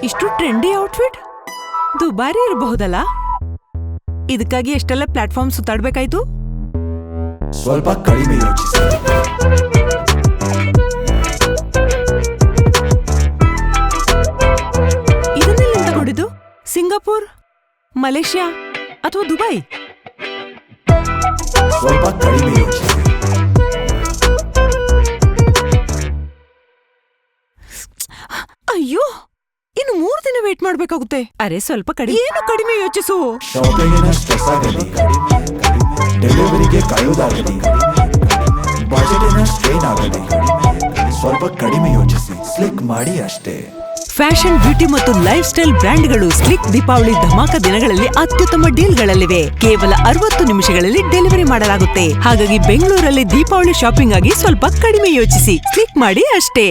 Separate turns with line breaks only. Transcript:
ಇಷ್ಟು trendy outfit ದುಬಾರಿ ಇರಬಹುದಲ್ಲ. ಇದಕ್ಕಾಗಿ ಎಷ್ಟೆಲ್ಲ ಪ್ಲಾಟ್ಫಾರ್ಮ್ ಸುತ್ತಾಡ್ಬೇಕಾಯ್ತು.
ಸ್ವಲ್ಪ ಕಡಿಮೆ ಯೋಚಿಸಿ.
ಇದನ್ನೆಲ್ಲ ತಗೊಂಡಿದ್ದು ಸಿಂಗಾಪುರ್, ಮಲೇಷ್ಯಾ ಅಥವಾ ದುಬೈ?
ಸ್ವಲ್ಪ ಕಡಿಮೆ ಯೋಚಿಸಿ.
ಅಯ್ಯೋ, ಇನ್ನು 3 ದಿನ ವೇಟ್ ಮಾಡ್ಬೇಕಾಗುತ್ತೆ. ಅರೆ ಸ್ವಲ್ಪ ಕಡಿಮೆ ಯೋಚಿಸು.
ಶಾಪಿಂಗಿನ ಸ್ಟ್ರೆಸ್ ಆಗಲಿ, ಡೆಲಿವರಿಗೆ ಕಾಯುವುದಾಗಲಿ, ಬಜೆಟಿನ ಸ್ಟ್ರೈನ್ ಆಗಲಿ, ಸ್ವಲ್ಪ ಕಡಿಮೆ ಯೋಚಿಸಿ. ಕ್ಲಿಕ್ ಮಾಡಿ ಅಷ್ಟೇ.
ಫ್ಯಾಷನ್, ಬ್ಯೂಟಿ ಮತ್ತು ಲೈಫ್ ಸ್ಟೈಲ್ ಬ್ರ್ಯಾಂಡ್ಗಳು ಸ್ಲಿಕ್ ದೀಪಾವಳಿ ಧಮಾಕ ದಿನಗಳಲ್ಲಿ ಅತ್ಯುತ್ತಮ ಡೀಲ್ಗಳಲ್ಲಿವೆ. ಕೇವಲ 60 ನಿಮಿಷಗಳಲ್ಲಿ ಡೆಲಿವರಿ ಮಾಡಲಾಗುತ್ತೆ. ಹಾಗಾಗಿ ಬೆಂಗಳೂರಲ್ಲಿ ದೀಪಾವಳಿ ಶಾಪಿಂಗ್ ಆಗಿ ಸ್ವಲ್ಪ ಕಡಿಮೆ ಯೋಚಿಸಿ. ಕ್ಲಿಕ್ ಮಾಡಿ ಅಷ್ಟೇ.